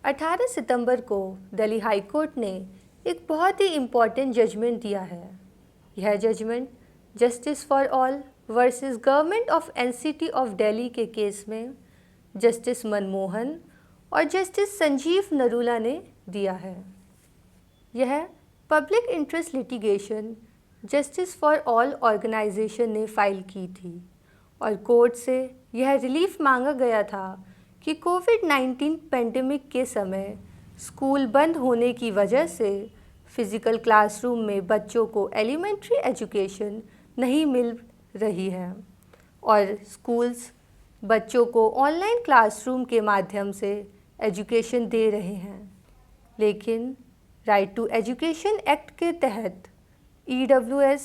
18 सितंबर को Delhi high court ने एक बहुत ही इम्पॉर्टेंट जजमेंट दिया है। यह judgment justice for all versus government of NCT of Delhi के केस में जस्टिस मनमोहन और जस्टिस संजीव नरूला ने दिया है। यह public interest litigation justice for all organisation ने फाइल की थी और कोर्ट से यह रिलीफ मांगा गया था कि कोविड-19 पेंडेमिक के समय स्कूल बंद होने की वजह से फिज़िकल क्लासरूम में बच्चों को एलिमेंट्री एजुकेशन नहीं मिल रही है और स्कूल्स बच्चों को ऑनलाइन क्लासरूम के माध्यम से एजुकेशन दे रहे हैं। लेकिन राइट टू एजुकेशन एक्ट के तहत EWS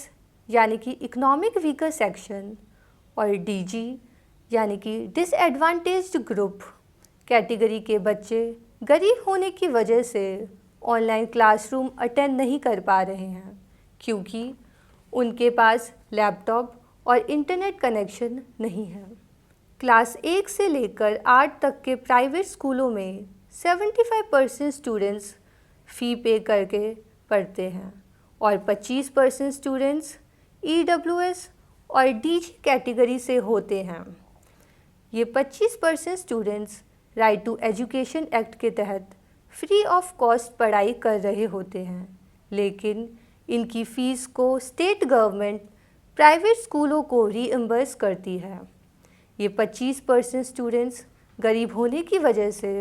यानी कि इकोनॉमिक वीकर सेक्शन और DG यानी कि डिसएडवांटेज्ड ग्रुप कैटेगरी के बच्चे गरीब होने की वजह से ऑनलाइन क्लासरूम अटेंड नहीं कर पा रहे हैं क्योंकि उनके पास लैपटॉप और इंटरनेट कनेक्शन नहीं है। क्लास 1 से लेकर 8 तक के प्राइवेट स्कूलों में 75% स्टूडेंट्स फ़ी पे करके पढ़ते हैं और 25% स्टूडेंट्स EWS और DG कैटेगरी से होते हैं। ये 25% students right to education act के तहत फ्री ऑफ कॉस्ट पढ़ाई कर रहे होते हैं, लेकिन इनकी फ़ीस को स्टेट गवर्नमेंट प्राइवेट स्कूलों को रीइम्बर्स करती है। ये 25% स्टूडेंट्स गरीब होने की वजह से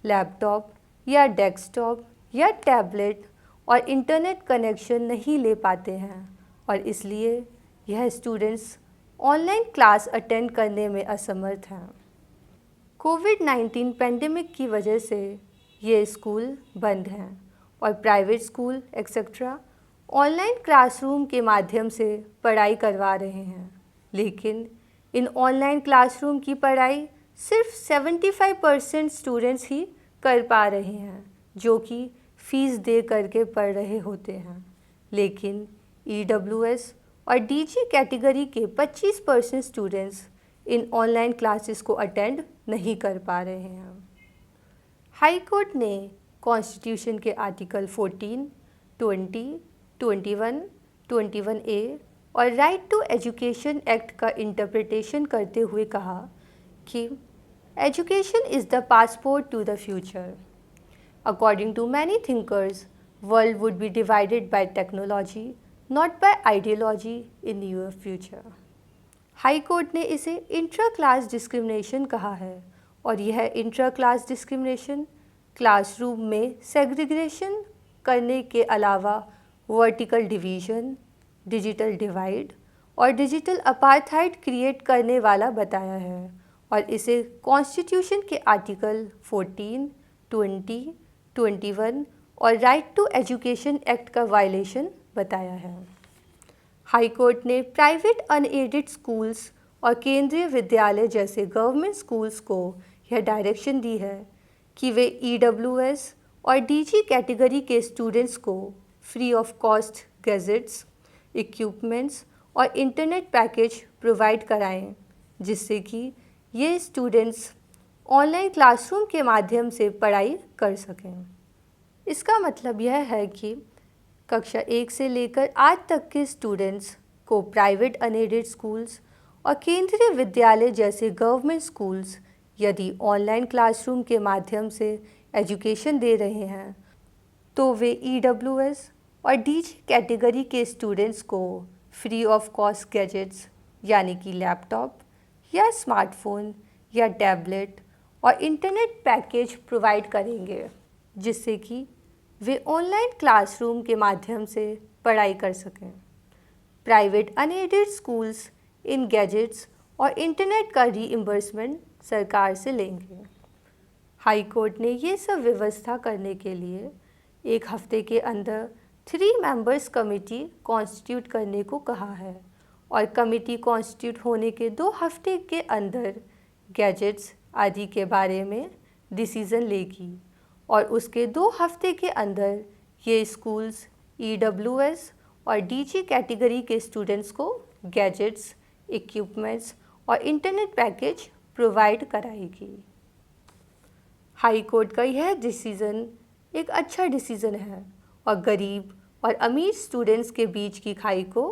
लैपटॉप या डेस्कटॉप या टैबलेट और इंटरनेट कनेक्शन नहीं ले पाते हैं और इसलिए यह स्टूडेंट्स ऑनलाइन क्लास अटेंड करने में असमर्थ हैं। कोविड-19 पेंडेमिक की वजह से ये स्कूल बंद हैं और private school etcetera online classroom के माध्यम से पढ़ाई करवा रहे हैं, लेकिन इन ऑनलाइन क्लासरूम की पढ़ाई सिर्फ 75% स्टूडेंट्स ही कर पा रहे हैं जो कि फ़ीस दे करके पढ़ रहे होते हैं। लेकिन EWS और DG कैटेगरी के 25% स्टूडेंट्स इन ऑनलाइन क्लासेस को अटेंड नहीं कर पा रहे हैं। हाई कोर्ट ने कॉन्स्टिट्यूशन के आर्टिकल 14, 20, 21, 21A और राइट टू एजुकेशन एक्ट का इंटरप्रिटेशन करते हुए कहा कि education is the passport to the future. According to many thinkers, world would be divided by technology, not by ideology in near future. High court ने इसे intra class discrimination कहा है और यह इंट्रा क्लास डिस्क्रिमिनेशन क्लासरूम में segregation करने के अलावा वर्टिकल डिवीज़न, डिजिटल डिवाइड और डिजिटल अपार्थाइड क्रिएट करने वाला बताया है और इसे कॉन्स्टिट्यूशन के आर्टिकल 14, 20, 21 और राइट टू एजुकेशन एक्ट का वायलेशन बताया है। हाई कोर्ट ने प्राइवेट अनएडेड स्कूल्स और केंद्रीय विद्यालय जैसे गवर्नमेंट स्कूल्स को यह डायरेक्शन दी है कि वे EWS और DG कैटेगरी के स्टूडेंट्स को free of cost gadgets, equipments और इंटरनेट पैकेज प्रोवाइड कराएं, जिससे कि ये स्टूडेंट्स ऑनलाइन क्लासरूम के माध्यम से पढ़ाई कर सकें। इसका मतलब यह है कि कक्षा 1 से लेकर 8 तक के स्टूडेंट्स को प्राइवेट अनएडेड स्कूल्स और केंद्रीय विद्यालय जैसे गवर्नमेंट स्कूल्स यदि ऑनलाइन क्लासरूम के माध्यम से एजुकेशन दे रहे हैं तो वे EWS और DG कैटेगरी के स्टूडेंट्स को फ्री ऑफ कॉस्ट गैजेट्स यानी कि लैपटॉप या स्मार्टफोन या टैबलेट और इंटरनेट पैकेज प्रोवाइड करेंगे, जिससे कि वे ऑनलाइन क्लासरूम के माध्यम से पढ़ाई कर सकें। Private unaided schools in gadgets और इंटरनेट का रीइम्बर्समेंट सरकार से लेंगे। हाई कोर्ट ने ये सब व्यवस्था करने के लिए एक हफ्ते के अंदर 3 मेंबर्स कमेटी कॉन्स्टिट्यूट करने को कहा है और कमेटी कॉन्स्टिट्यूट होने के 2 हफ्ते के अंदर गैजेट्स आदि के बारे में डिसीज़न लेगी और उसके 2 हफ्ते के अंदर ये स्कूल्स EWS और DG कैटेगरी के स्टूडेंट्स को गैजेट्स, इक्विपमेंट्स और इंटरनेट पैकेज प्रोवाइड कराएगी। हाई कोर्ट का यह डिसीज़न एक अच्छा डिसीज़न है और गरीब और अमीर स्टूडेंट्स के बीच की खाई को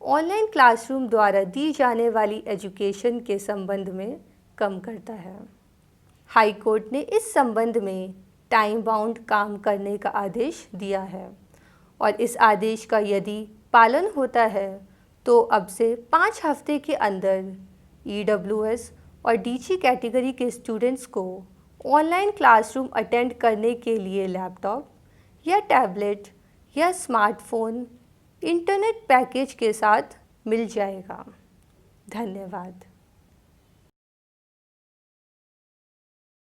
ऑनलाइन क्लासरूम द्वारा दी जाने वाली एजुकेशन के संबंध में कम करता है। हाई कोर्ट ने इस संबंध में टाइम बाउंड काम करने का आदेश दिया है और इस आदेश का यदि पालन होता है तो अब से 5 हफ्ते के अंदर EWS और DG कैटेगरी के स्टूडेंट्स को ऑनलाइन क्लासरूम अटेंड करने के लिए लैपटॉप या टैबलेट या स्मार्टफ़ोन इंटरनेट पैकेज के साथ मिल जाएगा। धन्यवाद।